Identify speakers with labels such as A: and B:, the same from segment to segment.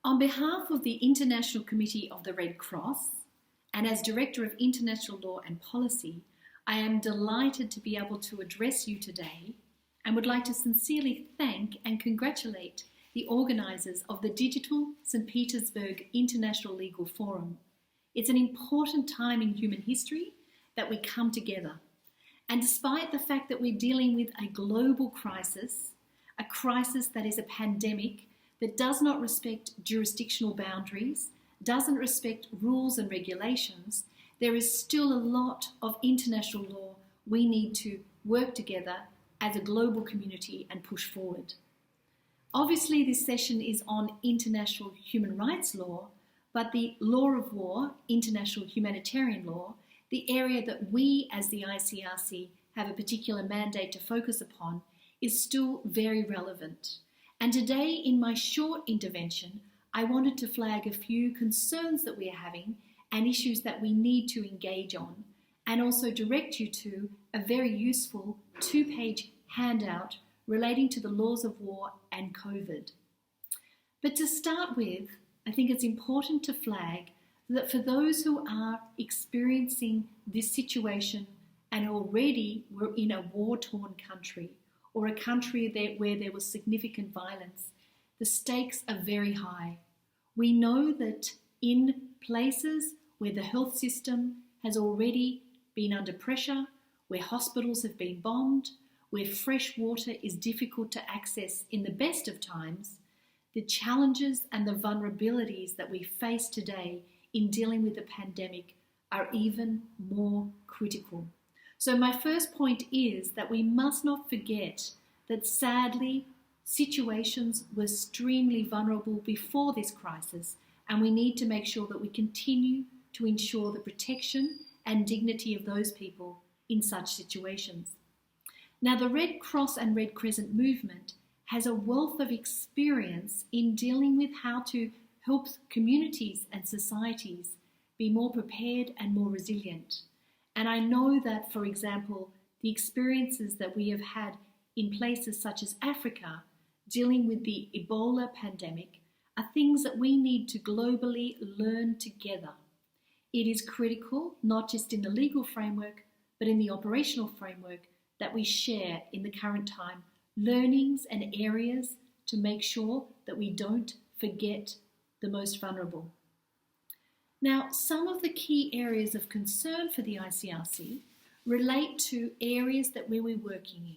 A: On behalf of the International Committee of the Red Cross, and as Director of International Law and Policy, I am delighted to be able to address you today and would like to sincerely thank and congratulate the organisers of the Digital St. Petersburg International Legal Forum. It's an important time in human history that we come together. And despite the fact that we're dealing with a global crisis, a crisis that is a pandemic that does not respect jurisdictional boundaries, doesn't respect rules and regulations, there is still a lot of international law we need to work together as a global community and push forward. Obviously, this session is on international human rights law, but the law of war, international humanitarian law, the area that we as the ICRC have a particular mandate to focus upon, is still very relevant. And today, in my short intervention, I wanted to flag a few concerns that we are having and issues that we need to engage on, and also direct you to a very useful 2-page handout relating to the laws of war and COVID. But to start with, I think it's important to flag that for those who are experiencing this situation and already were in a war-torn country or a country where there was significant violence, the stakes are very high. We know that in places where the health system has already been under pressure, where hospitals have been bombed, where fresh water is difficult to access in the best of times, the challenges and the vulnerabilities that we face today in dealing with the pandemic are even more critical. So my first point is that we must not forget that sadly, situations were extremely vulnerable before this crisis, and we need to make sure that we continue to ensure the protection and dignity of those people in such situations. Now, the Red Cross and Red Crescent movement has a wealth of experience in dealing with how to help communities and societies be more prepared and more resilient. And I know that, for example, the experiences that we have had in places such as Africa dealing with the Ebola pandemic are things that we need to globally learn together. It is critical, not just in the legal framework, but in the operational framework that we share in the current time, learnings and areas to make sure that we don't forget the most vulnerable. Now, some of the key areas of concern for the ICRC relate to areas that we're working in.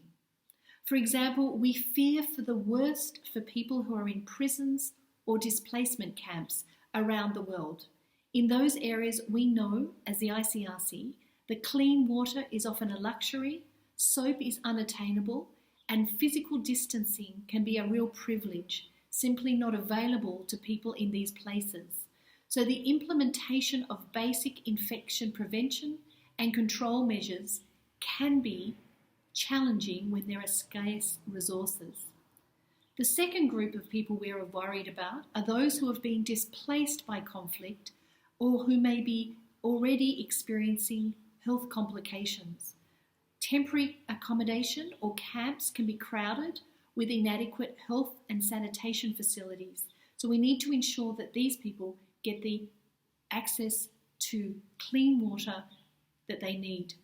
A: For example, we fear for the worst for people who are in prisons or displacement camps around the world. In those areas, we know, as the ICRC, that clean water is often a luxury, soap is unattainable, and physical distancing can be a real privilege, simply not available to people in these places. So the implementation of basic infection prevention and control measures can be challenging when there are scarce resources. The second group of people we are worried about are those who have been displaced by conflict or who may be already experiencing health complications. Temporary accommodation or camps can be crowded with inadequate health and sanitation facilities. So we need to ensure that these people get the access to clean water that they need.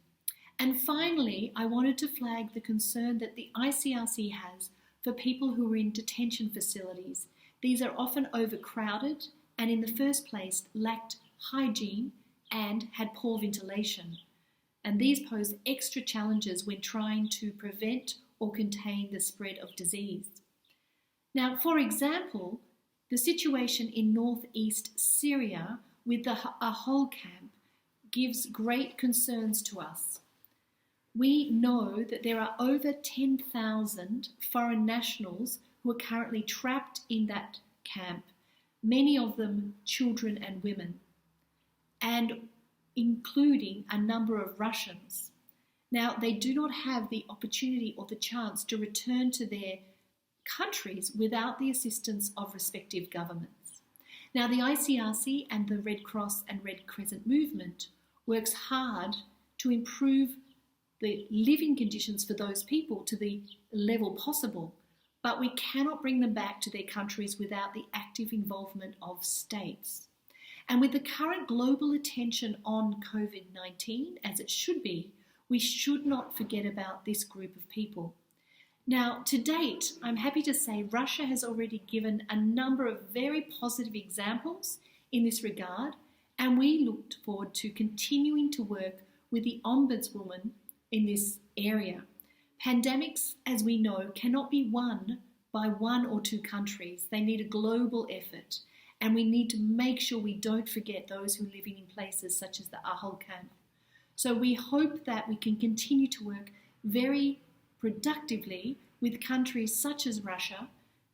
A: And finally, I wanted to flag the concern that the ICRC has for people who are in detention facilities. These are often overcrowded and in the first place lacked hygiene and had poor ventilation. And these pose extra challenges when trying to prevent or contain the spread of disease. Now, for example, the situation in northeast Syria with the Ahol camp gives great concerns to us. We know that there are over 10,000 foreign nationals who are currently trapped in that camp, many of them children and women, and including a number of Russians. Now, they do not have the opportunity or the chance to return to their countries without the assistance of respective governments. Now, the ICRC and the Red Cross and Red Crescent movement works hard to improve the living conditions for those people to the level possible. but we cannot bring them back to their countries without the active involvement of states. And with the current global attention on COVID-19, as it should be, we should not forget about this group of people. Now, to date, I'm happy to say Russia has already given a number of very positive examples in this regard, and we look forward to continuing to work with the ombudswoman in this area. Pandemics, as we know, cannot be won by one or two countries. They need a global effort, and we need to make sure we don't forget those who are living in places such as the Ahol camp. So we hope that we can continue to work very productively with countries such as Russia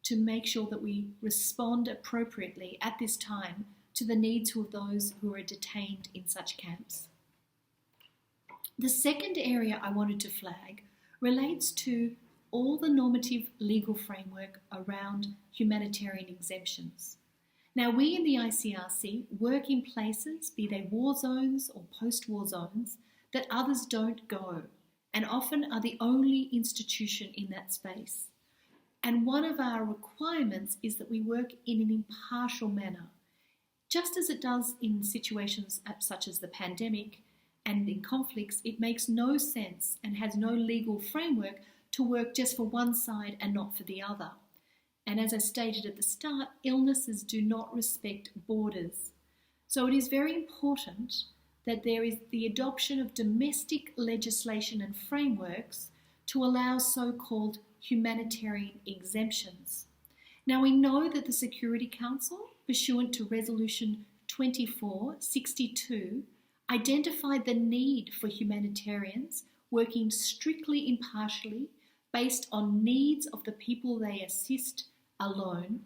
A: to make sure that we respond appropriately at this time to the needs of those who are detained in such camps. The second area I wanted to flag relates to all the normative legal framework around humanitarian exemptions. Now, we in the ICRC work in places, be they war zones or post-war zones, that others don't go, and often are the only institution in that space. And one of our requirements is that we work in an impartial manner, just as it does in situations such as the pandemic and in conflicts. It makes no sense and has no legal framework to work just for one side and not for the other. And as I stated at the start, illnesses do not respect borders. So it is very important that there is the adoption of domestic legislation and frameworks to allow so-called humanitarian exemptions. Now, we know that the Security Council, pursuant to Resolution 2462, identified the need for humanitarians working strictly impartially based on needs of the people they assist alone,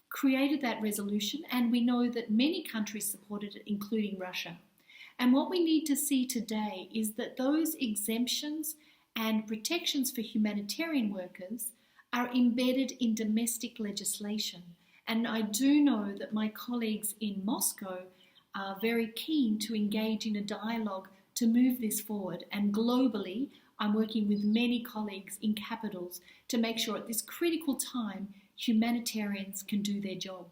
A: created that resolution, and we know that many countries supported it, including Russia. And what we need to see today is that those exemptions and protections for humanitarian workers are embedded in domestic legislation. And I do know that my colleagues in Moscow are very keen to engage in a dialogue to move this forward. And globally, I'm working with many colleagues in capitals to make sure at this critical time, humanitarians can do their job.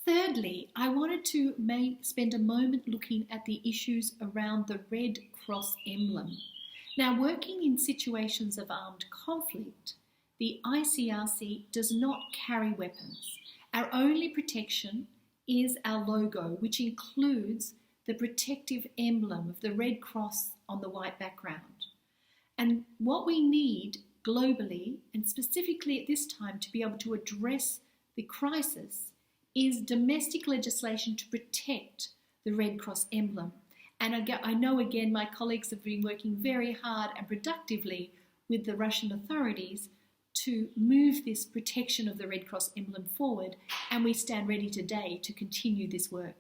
A: Thirdly, I wanted to spend a moment looking at the issues around the Red Cross emblem. Now, working in situations of armed conflict, the ICRC does not carry weapons. Our only protection is our logo, which includes the protective emblem of the Red Cross on the white background. And what we need globally, and specifically at this time to be able to address the crisis, is domestic legislation to protect the Red Cross emblem. And I know, again, my colleagues have been working very hard and productively with the Russian authorities to move this protection of the Red Cross emblem forward, and we stand ready today to continue this work.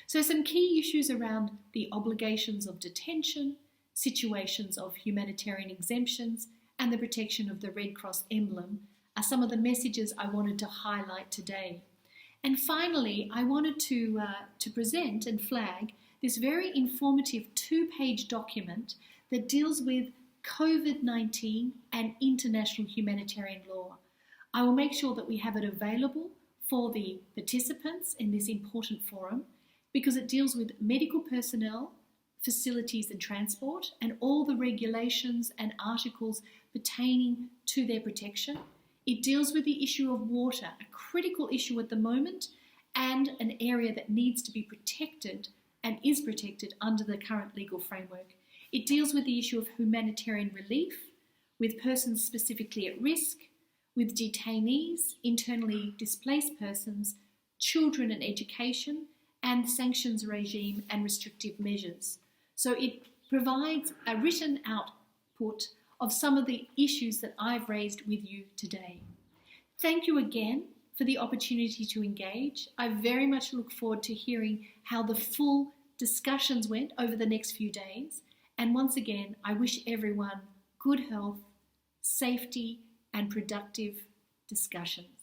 A: So some key issues around the obligations of detention, situations of humanitarian exemptions, and the protection of the Red Cross emblem are some of the messages I wanted to highlight today. And finally, I wanted to present and flag this very informative 2-page document that deals with COVID-19 and international humanitarian law. I will make sure that we have it available for the participants in this important forum because it deals with medical personnel, facilities and transport, and all the regulations and articles pertaining to their protection. It deals with the issue of water, a critical issue at the moment, and an area that needs to be protected and is protected under the current legal framework. It deals with the issue of humanitarian relief, with persons specifically at risk, with detainees, internally displaced persons, children and education, and sanctions regime and restrictive measures. So it provides a written output of some of the issues that I've raised with you today. Thank you again for the opportunity to engage. I very much look forward to hearing how the full discussions went over the next few days. And once again, I wish everyone good health, safety, and productive discussions.